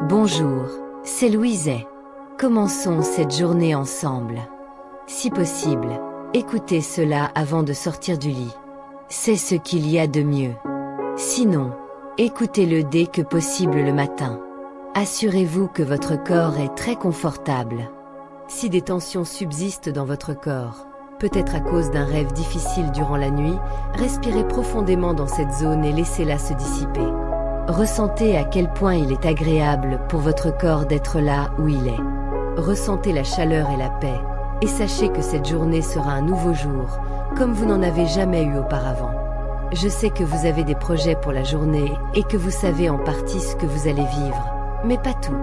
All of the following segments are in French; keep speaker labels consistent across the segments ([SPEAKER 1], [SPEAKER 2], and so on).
[SPEAKER 1] Bonjour, c'est Louiset. Commençons cette journée ensemble. Si possible, écoutez cela avant de sortir du lit. C'est ce qu'il y a de mieux. Sinon, écoutez-le dès que possible le matin. Assurez-vous que votre corps est très confortable. Si des tensions subsistent dans votre corps, peut-être à cause d'un rêve difficile durant la nuit, respirez profondément dans cette zone et laissez-la se dissiper. Ressentez à quel point il est agréable pour votre corps d'être là où il est. Ressentez la chaleur et la paix, et sachez que cette journée sera un nouveau jour, comme vous n'en avez jamais eu auparavant. Je sais que vous avez des projets pour la journée et que vous savez en partie ce que vous allez vivre, mais pas tout.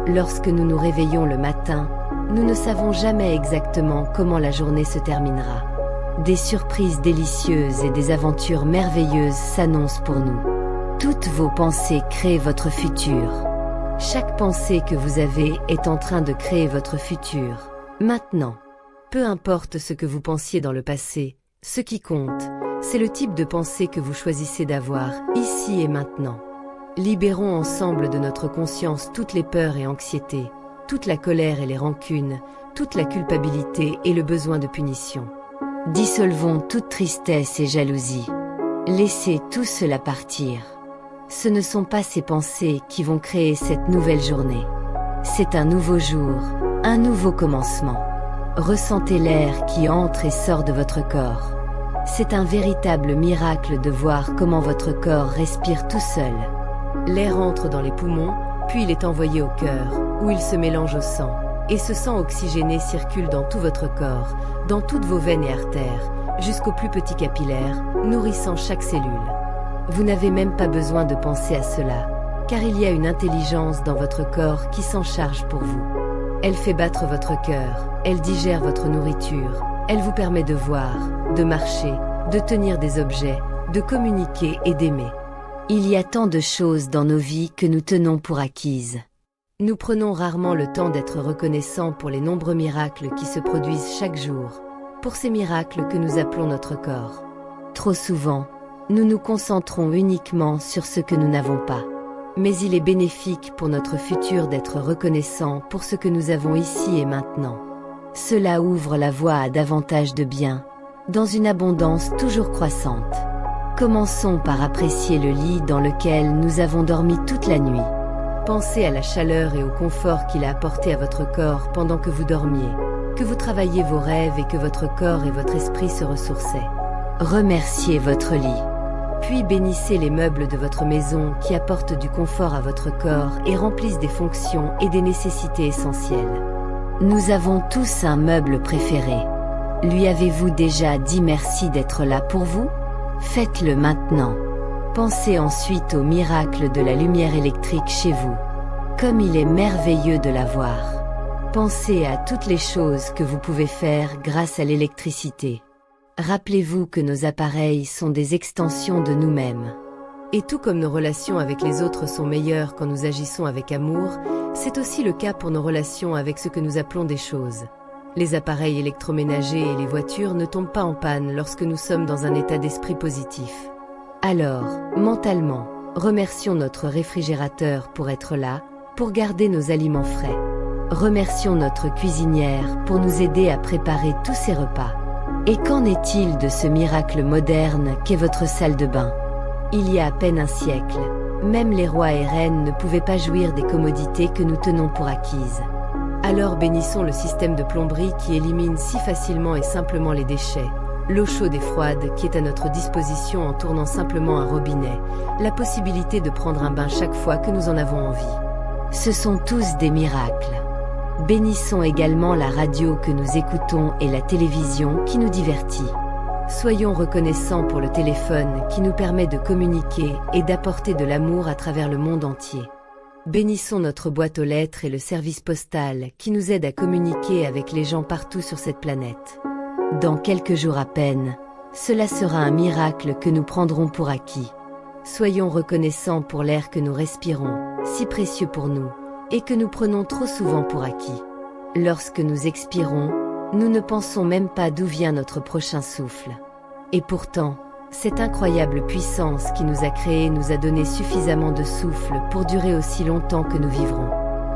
[SPEAKER 1] Lorsque nous nous réveillons le matin, nous ne savons jamais exactement comment la journée se terminera. Des surprises délicieuses et des aventures merveilleuses s'annoncent pour nous. Toutes vos pensées créent votre futur. Chaque pensée que vous avez est en train de créer votre futur. Maintenant, peu importe ce que vous pensiez dans le passé, ce qui compte, c'est le type de pensée que vous choisissez d'avoir, ici et maintenant. Libérons ensemble de notre conscience toutes les peurs et anxiétés, toute la colère et les rancunes, toute la culpabilité et le besoin de punition. Dissolvons toute tristesse et jalousie. Laissez tout cela partir. Ce ne sont pas ces pensées qui vont créer cette nouvelle journée. C'est un nouveau jour, un nouveau commencement. Ressentez l'air qui entre et sort de votre corps. C'est un véritable miracle de voir comment votre corps respire tout seul. L'air entre dans les poumons, puis il est envoyé au cœur, où il se mélange au sang. Et ce sang oxygéné circule dans tout votre corps, dans toutes vos veines et artères, jusqu'aux plus petits capillaires, nourrissant chaque cellule. Vous n'avez même pas besoin de penser à cela, car il y a une intelligence dans votre corps qui s'en charge pour vous. Elle fait battre votre cœur, elle digère votre nourriture, elle vous permet de voir, de marcher, de tenir des objets, de communiquer et d'aimer. Il y a tant de choses dans nos vies que nous tenons pour acquises. Nous prenons rarement le temps d'être reconnaissants pour les nombreux miracles qui se produisent chaque jour, pour ces miracles que nous appelons notre corps. Trop souvent, nous nous concentrons uniquement sur ce que nous n'avons pas. Mais il est bénéfique pour notre futur d'être reconnaissant pour ce que nous avons ici et maintenant. Cela ouvre la voie à davantage de bien, dans une abondance toujours croissante. Commençons par apprécier le lit dans lequel nous avons dormi toute la nuit. Pensez à la chaleur et au confort qu'il a apporté à votre corps pendant que vous dormiez, que vous travailliez vos rêves et que votre corps et votre esprit se ressourçaient. Remerciez votre lit. Puis bénissez les meubles de votre maison qui apportent du confort à votre corps et remplissent des fonctions et des nécessités essentielles. Nous avons tous un meuble préféré. Lui avez-vous déjà dit merci d'être là pour vous? Faites-le maintenant. Pensez ensuite au miracle de la lumière électrique chez vous. Comme il est merveilleux de l'avoir. Pensez à toutes les choses que vous pouvez faire grâce à l'électricité. Rappelez-vous que nos appareils sont des extensions de nous-mêmes. Et tout comme nos relations avec les autres sont meilleures quand nous agissons avec amour, c'est aussi le cas pour nos relations avec ce que nous appelons des choses. Les appareils électroménagers et les voitures ne tombent pas en panne lorsque nous sommes dans un état d'esprit positif. Alors, mentalement, remercions notre réfrigérateur pour être là, pour garder nos aliments frais. Remercions notre cuisinière pour nous aider à préparer tous ces repas. Et qu'en est-il de ce miracle moderne qu'est votre salle de bain? Il y a à peine un siècle, même les rois et reines ne pouvaient pas jouir des commodités que nous tenons pour acquises. Alors bénissons le système de plomberie qui élimine si facilement et simplement les déchets, l'eau chaude et froide qui est à notre disposition en tournant simplement un robinet, la possibilité de prendre un bain chaque fois que nous en avons envie. Ce sont tous des miracles. Bénissons également la radio que nous écoutons et la télévision qui nous divertit. Soyons reconnaissants pour le téléphone qui nous permet de communiquer et d'apporter de l'amour à travers le monde entier. Bénissons notre boîte aux lettres et le service postal qui nous aide à communiquer avec les gens partout sur cette planète. Dans quelques jours à peine, cela sera un miracle que nous prendrons pour acquis. Soyons reconnaissants pour l'air que nous respirons, si précieux pour nous, et que nous prenons trop souvent pour acquis. Lorsque nous expirons, nous ne pensons même pas d'où vient notre prochain souffle. Et pourtant, Cette incroyable puissance qui nous a créés nous a donné suffisamment de souffle pour durer aussi longtemps que nous vivrons.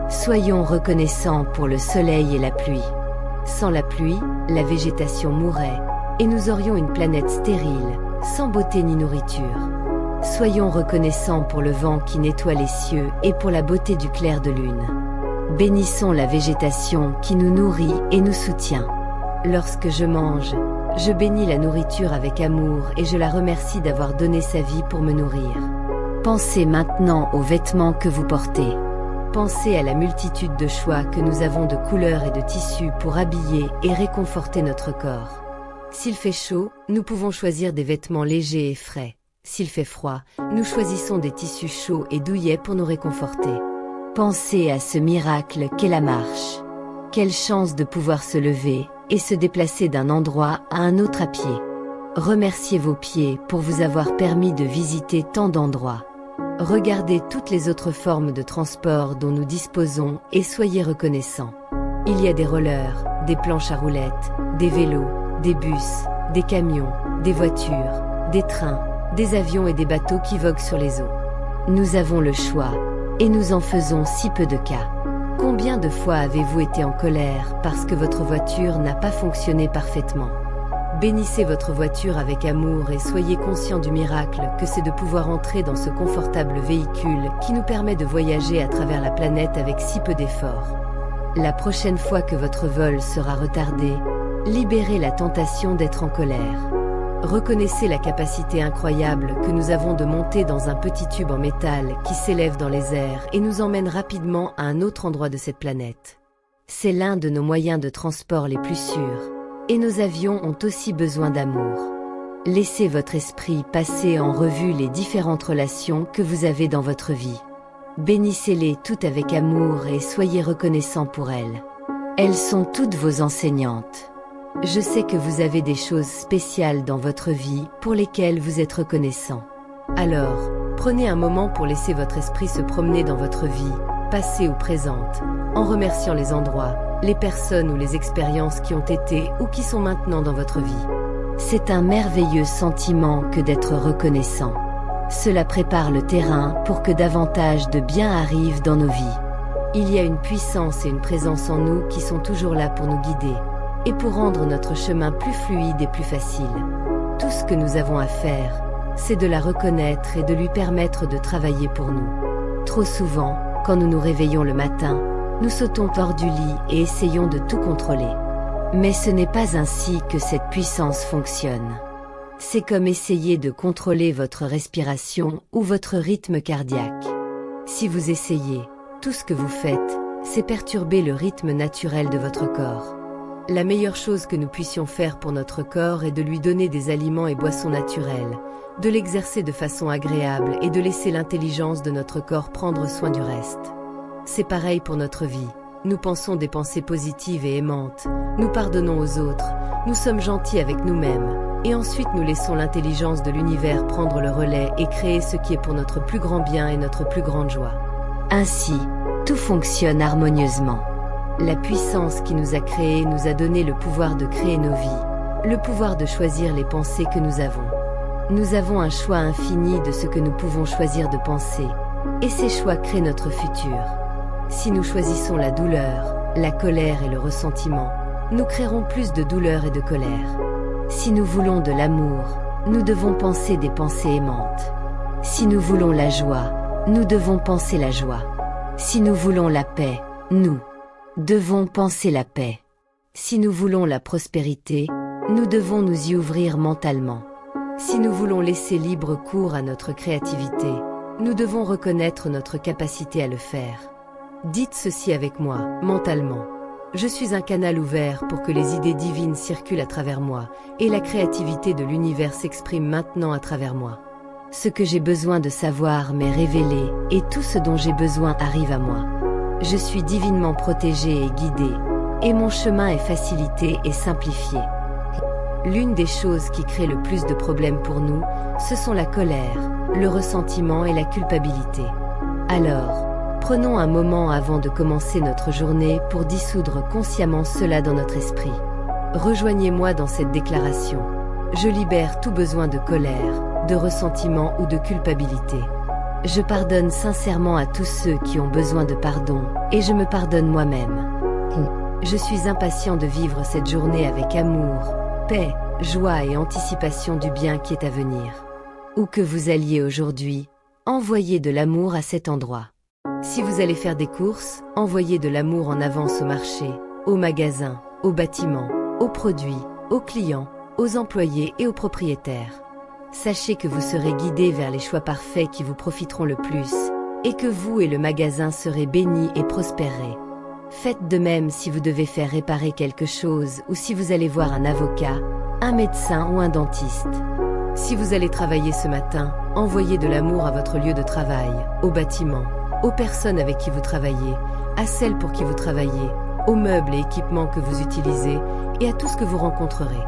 [SPEAKER 1] Soyons reconnaissants pour le soleil et la pluie. Sans la pluie, la végétation mourrait, et nous aurions une planète stérile, sans beauté ni nourriture. Soyons reconnaissants pour le vent qui nettoie les cieux et pour la beauté du clair de lune. Bénissons la végétation qui nous nourrit et nous soutient. Lorsque je mange, je bénis la nourriture avec amour et je la remercie d'avoir donné sa vie pour me nourrir. Pensez maintenant aux vêtements que vous portez. Pensez à la multitude de choix que nous avons de couleurs et de tissus pour habiller et réconforter notre corps. S'il fait chaud, nous pouvons choisir des vêtements légers et frais. S'il fait froid, nous choisissons des tissus chauds et douillets pour nous réconforter. Pensez à ce miracle qu'est la marche. Quelle chance de pouvoir se lever et se déplacer d'un endroit à un autre à pied. Remerciez vos pieds pour vous avoir permis de visiter tant d'endroits. Regardez toutes les autres formes de transport dont nous disposons et soyez reconnaissants. Il y a des rollers, des planches à roulettes, des vélos, des bus, des camions, des voitures, des trains, des avions et des bateaux qui voguent sur les eaux. Nous avons le choix, et nous en faisons si peu de cas. Combien de fois avez-vous été en colère parce que votre voiture n'a pas fonctionné parfaitement? Bénissez votre voiture avec amour et soyez conscient du miracle que c'est de pouvoir entrer dans ce confortable véhicule qui nous permet de voyager à travers la planète avec si peu d'efforts. La prochaine fois que votre vol sera retardé, libérez la tentation d'être en colère. Reconnaissez la capacité incroyable que nous avons de monter dans un petit tube en métal qui s'élève dans les airs et nous emmène rapidement à un autre endroit de cette planète. C'est l'un de nos moyens de transport les plus sûrs, et nos avions ont aussi besoin d'amour. Laissez votre esprit passer en revue les différentes relations que vous avez dans votre vie. Bénissez-les toutes avec amour et soyez reconnaissants pour elles. Elles sont toutes vos enseignantes. Je sais que vous avez des choses spéciales dans votre vie pour lesquelles vous êtes reconnaissant. Alors, prenez un moment pour laisser votre esprit se promener dans votre vie, passée ou présente, en remerciant les endroits, les personnes ou les expériences qui ont été ou qui sont maintenant dans votre vie. C'est un merveilleux sentiment que d'être reconnaissant. Cela prépare le terrain pour que davantage de bien arrive dans nos vies. Il y a une puissance et une présence en nous qui sont toujours là pour nous guider, et pour rendre notre chemin plus fluide et plus facile. Tout ce que nous avons à faire, c'est de la reconnaître et de lui permettre de travailler pour nous. Trop souvent, quand nous nous réveillons le matin, nous sautons hors du lit et essayons de tout contrôler. Mais ce n'est pas ainsi que cette puissance fonctionne. C'est comme essayer de contrôler votre respiration ou votre rythme cardiaque. Si vous essayez, tout ce que vous faites, c'est perturber le rythme naturel de votre corps. La meilleure chose que nous puissions faire pour notre corps est de lui donner des aliments et boissons naturels, de l'exercer de façon agréable et de laisser l'intelligence de notre corps prendre soin du reste. C'est pareil pour notre vie. Nous pensons des pensées positives et aimantes, nous pardonnons aux autres, nous sommes gentils avec nous-mêmes, et ensuite nous laissons l'intelligence de l'univers prendre le relais et créer ce qui est pour notre plus grand bien et notre plus grande joie. Ainsi, tout fonctionne harmonieusement. La puissance qui nous a créés nous a donné le pouvoir de créer nos vies, le pouvoir de choisir les pensées que nous avons. Nous avons un choix infini de ce que nous pouvons choisir de penser, et ces choix créent notre futur. Si nous choisissons la douleur, la colère et le ressentiment, nous créerons plus de douleur et de colère. Si nous voulons de l'amour, nous devons penser des pensées aimantes. Si nous voulons la joie, nous devons penser la joie. Si nous voulons la paix, nous devons penser la paix. Si nous voulons la prospérité, nous devons nous y ouvrir mentalement. Si nous voulons laisser libre cours à notre créativité, nous devons reconnaître notre capacité à le faire. Dites ceci avec moi, mentalement. Je suis un canal ouvert pour que les idées divines circulent à travers moi, et la créativité de l'univers s'exprime maintenant à travers moi. Ce que j'ai besoin de savoir m'est révélé, et tout ce dont j'ai besoin arrive à moi. Je suis divinement protégé et guidé, et mon chemin est facilité et simplifié. L'une des choses qui crée le plus de problèmes pour nous, ce sont la colère, le ressentiment et la culpabilité. Alors, prenons un moment avant de commencer notre journée pour dissoudre consciemment cela dans notre esprit. Rejoignez-moi dans cette déclaration. Je libère tout besoin de colère, de ressentiment ou de culpabilité. Je pardonne sincèrement à tous ceux qui ont besoin de pardon, et je me pardonne moi-même. Je suis impatient de vivre cette journée avec amour, paix, joie et anticipation du bien qui est à venir. Où que vous alliez aujourd'hui, envoyez de l'amour à cet endroit. Si vous allez faire des courses, envoyez de l'amour en avance au marché, au magasin, au bâtiment, aux produits, aux clients, aux employés et aux propriétaires. Sachez que vous serez guidés vers les choix parfaits qui vous profiteront le plus, et que vous et le magasin serez bénis et prospérez. Faites de même si vous devez faire réparer quelque chose ou si vous allez voir un avocat, un médecin ou un dentiste. Si vous allez travailler ce matin, envoyez de l'amour à votre lieu de travail, au bâtiment, aux personnes avec qui vous travaillez, à celles pour qui vous travaillez, aux meubles et équipements que vous utilisez et à tout ce que vous rencontrerez.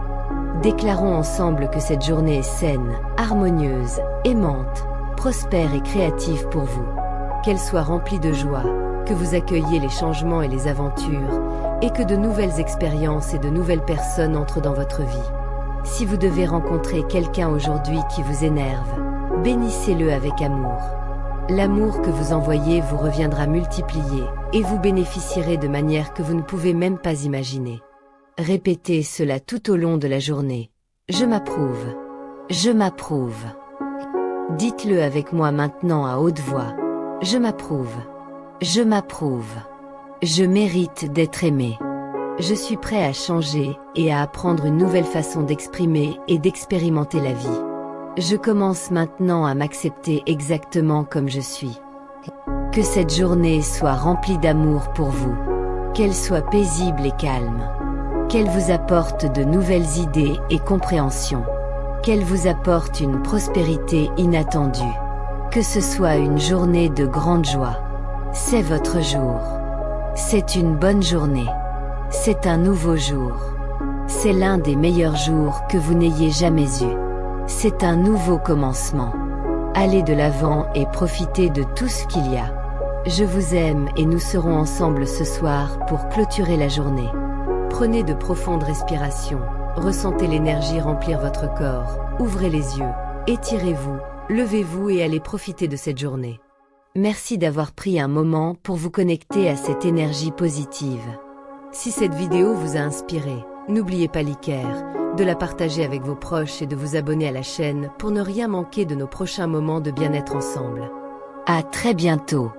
[SPEAKER 1] Déclarons ensemble que cette journée est saine, harmonieuse, aimante, prospère et créative pour vous. Qu'elle soit remplie de joie, que vous accueilliez les changements et les aventures, et que de nouvelles expériences et de nouvelles personnes entrent dans votre vie. Si vous devez rencontrer quelqu'un aujourd'hui qui vous énerve, bénissez-le avec amour. L'amour que vous envoyez vous reviendra multiplié, et vous bénéficierez de manière que vous ne pouvez même pas imaginer. Répétez cela tout au long de la journée. Je m'approuve. Je m'approuve. Dites-le avec moi maintenant à haute voix. Je m'approuve. Je m'approuve. Je mérite d'être aimé. Je suis prêt à changer et à apprendre une nouvelle façon d'exprimer et d'expérimenter la vie. Je commence maintenant à m'accepter exactement comme je suis. Que cette journée soit remplie d'amour pour vous. Qu'elle soit paisible et calme. Qu'elle vous apporte de nouvelles idées et compréhension. Qu'elle vous apporte une prospérité inattendue. Que ce soit une journée de grande joie. C'est votre jour. C'est une bonne journée. C'est un nouveau jour. C'est l'un des meilleurs jours que vous n'ayez jamais eu. C'est un nouveau commencement. Allez de l'avant et profitez de tout ce qu'il y a. Je vous aime et nous serons ensemble ce soir pour clôturer la journée. Prenez de profondes respirations, ressentez l'énergie remplir votre corps, ouvrez les yeux, étirez-vous, levez-vous et allez profiter de cette journée. Merci d'avoir pris un moment pour vous connecter à cette énergie positive. Si cette vidéo vous a inspiré, n'oubliez pas l'iker, de la partager avec vos proches et de vous abonner à la chaîne pour ne rien manquer de nos prochains moments de bien-être ensemble. À très bientôt.